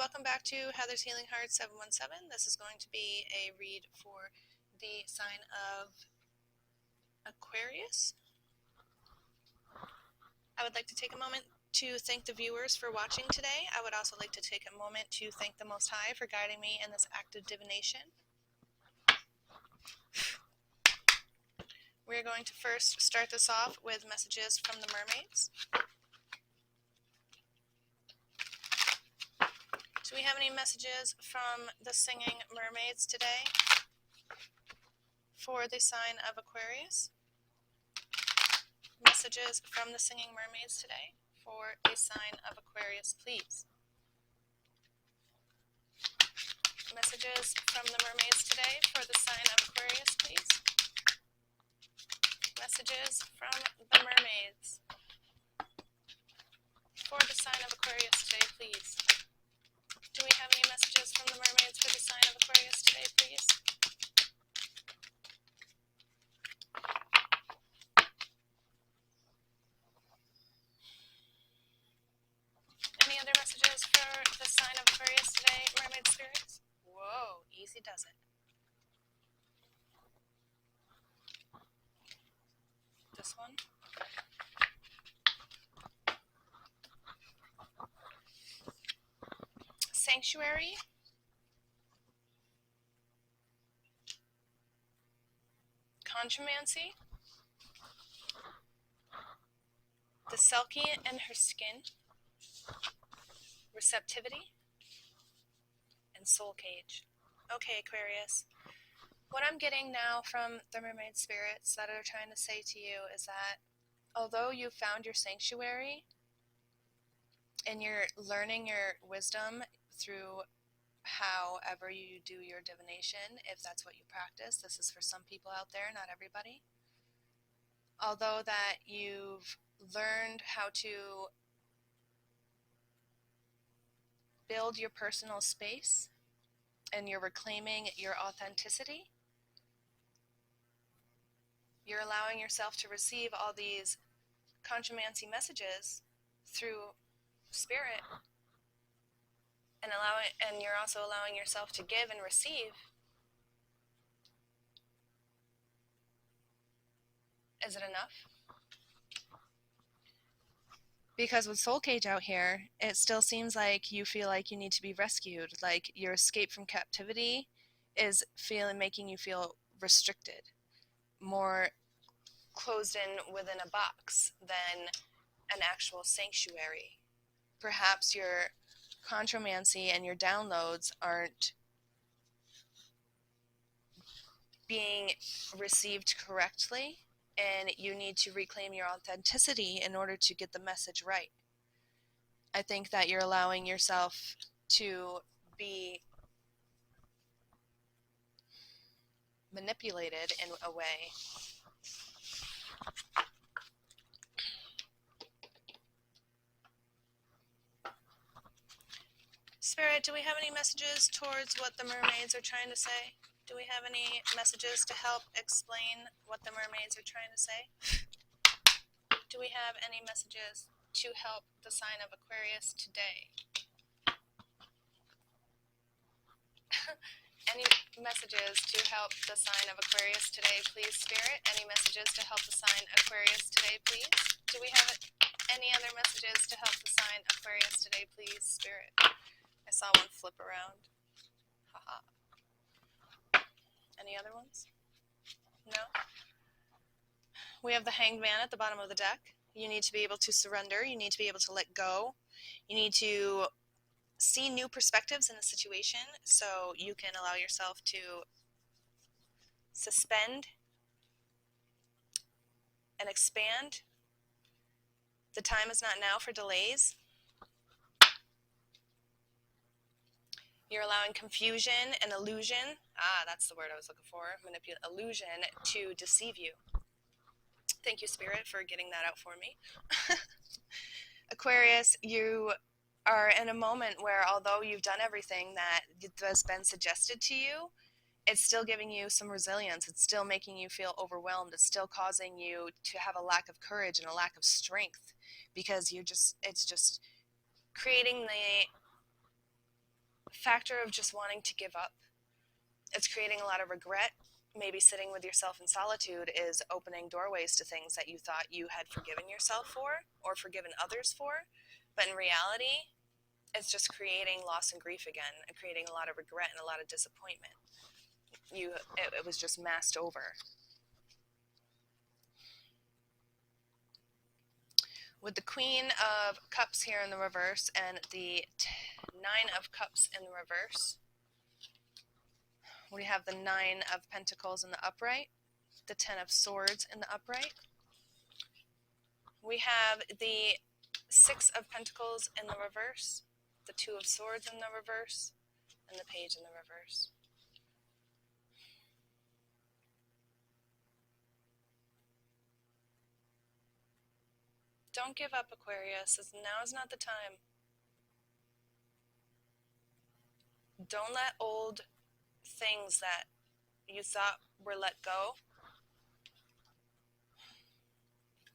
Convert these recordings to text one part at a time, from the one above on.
welcome back to Heather's Healing Heart 717. This is going to be a read for the sign of Aquarius. I would like to take a moment to thank the viewers for watching today. I would also like to take a moment to thank the Most High for guiding me in this active divination. We're going to first start this off with messages from the mermaids. Do we have any messages from the singing mermaids today for the sign of Aquarius? Messages from the singing mermaids today for a sign of Aquarius, please. Messages from the mermaids today for the sign of Aquarius, please. Messages from the mermaids for the sign of Aquarius today, please. Do we have any messages from the mermaids for the sign of Aquarius today, please? Any other messages for the sign of Aquarius today, mermaid spirits? Whoa, easy does it. This one. Sanctuary. Contromancy. The Selkie and her skin. Receptivity. And soul cage. Okay, Aquarius. What I'm getting now from the mermaid spirits that are trying to say to you is that although you found your sanctuary and you're learning your wisdom through however you do your divination, if that's what you practice, this is for some people out there, not everybody. Although that you've learned how to build your personal space and you're reclaiming your authenticity, you're allowing yourself to receive all these contromancy messages through spirit, and you're also allowing yourself to give and receive. Is it enough? Because with Soul Cage out here, it still seems like you feel like you need to be rescued, like your escape from captivity is making you feel restricted, more closed in within a box than an actual sanctuary. Perhaps your contromancy and your downloads aren't being received correctly, and you need to reclaim your authenticity in order to get the message right. I think that you're allowing yourself to be manipulated in a way. Spirit, do we have any messages towards what the mermaids are trying to say? Do we have any messages to help explain what the mermaids are trying to say? Do we have any messages to help the sign of Aquarius today? Any messages to help the sign of Aquarius today, please, Spirit? Any messages to help the sign Aquarius today, please? Do we have any other messages to help the sign Aquarius today, please, Spirit? I saw one flip around. Haha. Any other ones? No? We have the Hanged Man at the bottom of the deck. You need to be able to surrender. You need to be able to let go. You need to see new perspectives in the situation so you can allow yourself to suspend and expand. The time is not now for delays. You're allowing confusion and illusion, that's the word I was looking for, illusion, to deceive you. Thank you, Spirit, for getting that out for me. Aquarius, you are in a moment where although you've done everything that has been suggested to you, it's still giving you some resilience. It's still making you feel overwhelmed. It's still causing you to have a lack of courage and a lack of strength because it's just creating factor of just wanting to give up. It's creating a lot of regret. Maybe sitting with yourself in solitude is opening doorways to things that you thought you had forgiven yourself for or forgiven others for. But in reality, it's just creating loss and grief again, and creating a lot of regret and a lot of disappointment. It was just masked over. With the Queen of Cups here in the reverse and the Nine of Cups in the reverse, we have the Nine of Pentacles in the upright, the Ten of Swords in the upright. We have the Six of Pentacles in the reverse, the Two of Swords in the reverse, and the Page in the reverse. Don't give up, Aquarius. Now is not the time. Don't let old things that you thought were let go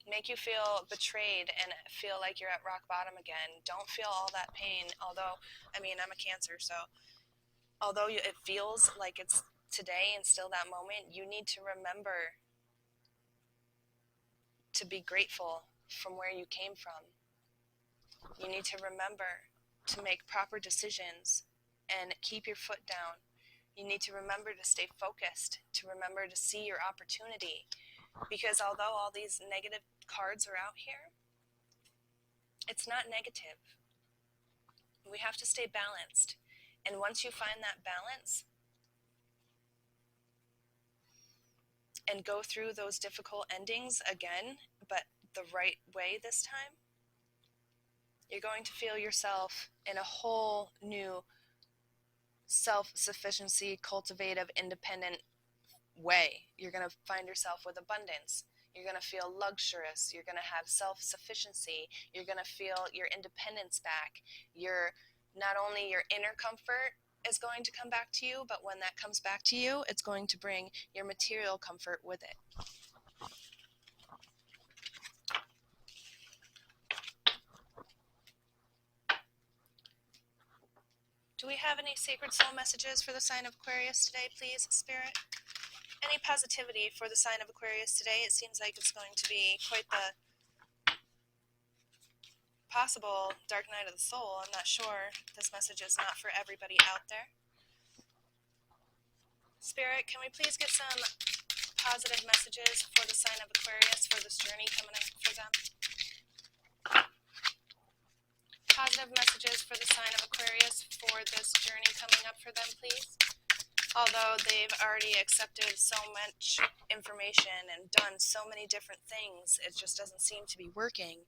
make you feel betrayed and feel like you're at rock bottom again. Don't feel all that pain. Although, I mean, I'm a Cancer, so although it feels like it's today and still that moment, you need to remember to be grateful from where you came from. You need to remember to make proper decisions and keep your foot down. You need to remember to stay focused, to remember to see your opportunity. Because although all these negative cards are out here, it's not negative. We have to stay balanced. And once you find that balance and go through those difficult endings again, but the right way this time, you're going to feel yourself in a whole new self-sufficiency, cultivative, independent way. You're going to find yourself with abundance. You're going to feel luxurious. You're going to have self-sufficiency. You're going to feel your independence back. Not only your inner comfort is going to come back to you, but when that comes back to you, it's going to bring your material comfort with it. Do we have any sacred soul messages for the sign of Aquarius today, please, Spirit? Any positivity for the sign of Aquarius today? It seems like it's going to be quite the possible dark night of the soul. I'm not sure. This message is not for everybody out there. Spirit, can we please get some positive messages for the sign of Aquarius for this journey coming up for them? Positive messages for the sign of Aquarius for this journey coming up for them, please. Although they've already accepted so much information and done so many different things, it just doesn't seem to be working.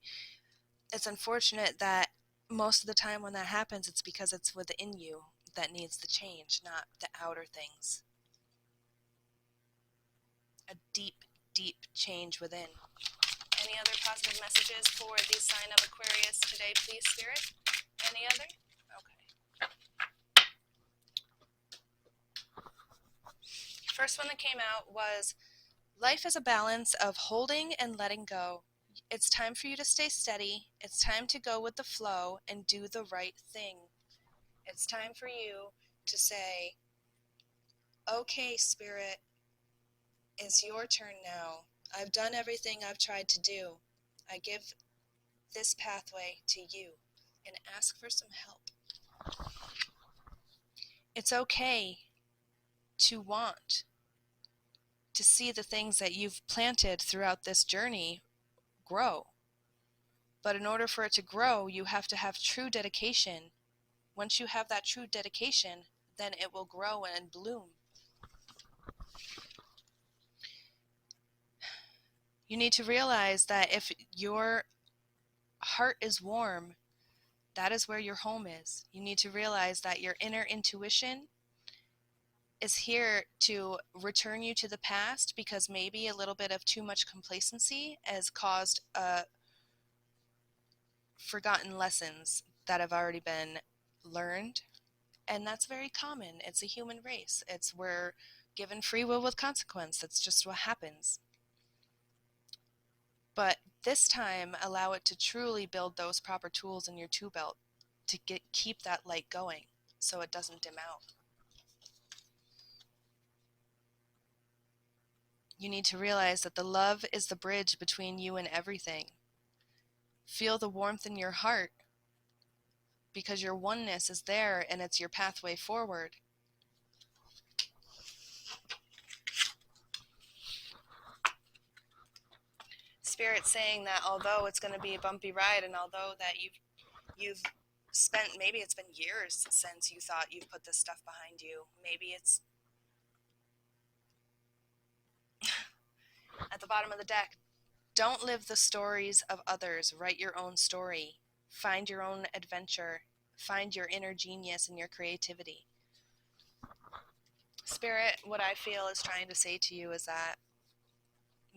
It's unfortunate that most of the time when that happens, it's because it's within you that needs the change, not the outer things. A deep, deep change within. Any other positive messages for the sign of Aquarius today, please, Spirit? Any other? Okay. First one that came out was, life is a balance of holding and letting go. It's time for you to stay steady. It's time to go with the flow and do the right thing. It's time for you to say, okay, Spirit, it's your turn now. I've done everything I've tried to do. I give this pathway to you and ask for some help. It's okay to want to see the things that you've planted throughout this journey grow. But in order for it to grow, you have to have true dedication. Once you have that true dedication, then it will grow and bloom. You need to realize that if your heart is warm, that is where your home is. You need to realize that your inner intuition is here to return you to the past, because maybe a little bit of too much complacency has caused forgotten lessons that have already been learned. And that's very common. It's a human race. We're given free will with consequence. That's just what happens. But this time, allow it to truly build those proper tools in your tool belt to keep that light going. so it doesn't dim out. You need to realize that the love is the bridge between you and everything. Feel the warmth in your heart because your oneness is there and it's your pathway forward. Spirit's saying that although it's going to be a bumpy ride, and although that you've spent, maybe it's been years since you thought you've put this stuff behind you. Maybe it's at the bottom of the deck. Don't live the stories of others. Write your own story. Find your own adventure. Find your inner genius and your creativity. Spirit, what I feel is trying to say to you is that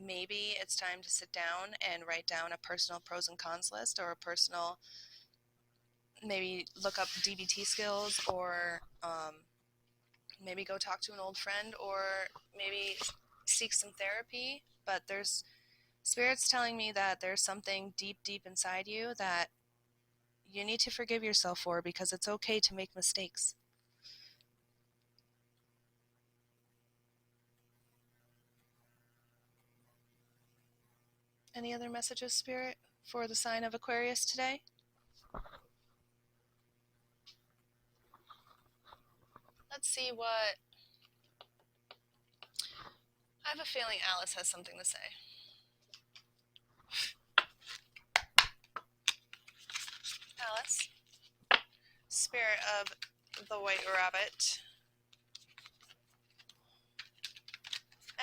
maybe it's time to sit down and write down a personal pros and cons list, or a personal, maybe look up DBT skills, or maybe go talk to an old friend, or maybe seek some therapy. But there's Spirit's telling me that there's something deep, deep inside you that you need to forgive yourself for, because it's okay to make mistakes. Any other messages, Spirit, for the sign of Aquarius today? Let's see what... I have a feeling Alice has something to say. Alice, Spirit of the White Rabbit,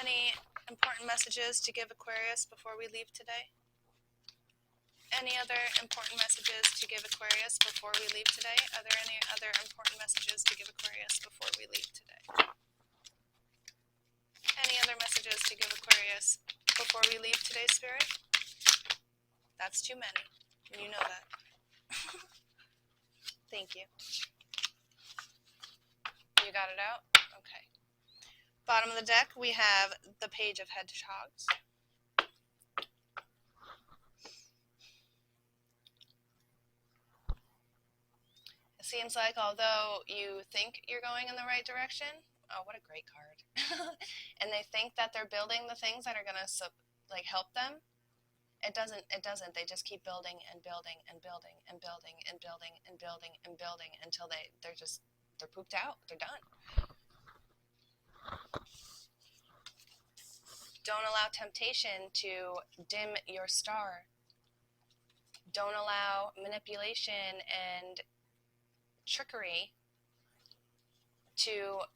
any important messages to give Aquarius before we leave today? Any other important messages to give Aquarius before we leave today? Are there any other important messages to give Aquarius before we leave today? Any other messages to give Aquarius before we leave today, Spirit? That's too many, and you know that. Thank you. You got it out? Okay. Bottom of the deck, we have the Page of Hedgehogs. It seems like although you think you're going in the right direction, oh, what a great card. And they think that they're building the things that are going to help them. It doesn't. They just keep building and building and building and building and building and building and building until they're pooped out. They're done. Don't allow temptation to dim your star. Don't allow manipulation and trickery to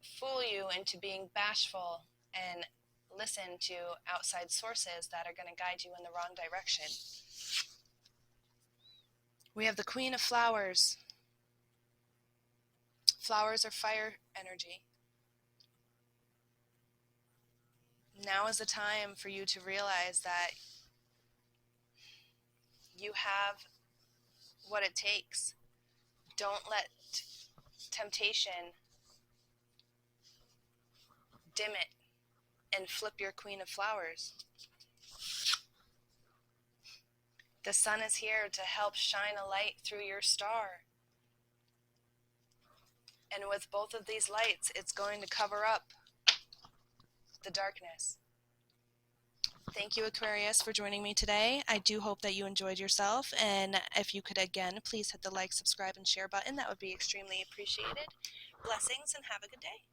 fool you into being bashful and listen to outside sources that are going to guide you in the wrong direction. We have the Queen of Flowers. Flowers are fire energy. Now is the time for you to realize that you have what it takes. Don't let temptation dim it and flip your Queen of Flowers. The sun is here to help shine a light through your star. And with both of these lights, it's going to cover up the darkness. Thank you, Aquarius, for joining me today. I do hope that you enjoyed yourself, and if you could again, please hit the like, subscribe, and share button. That would be extremely appreciated. Blessings, and have a good day.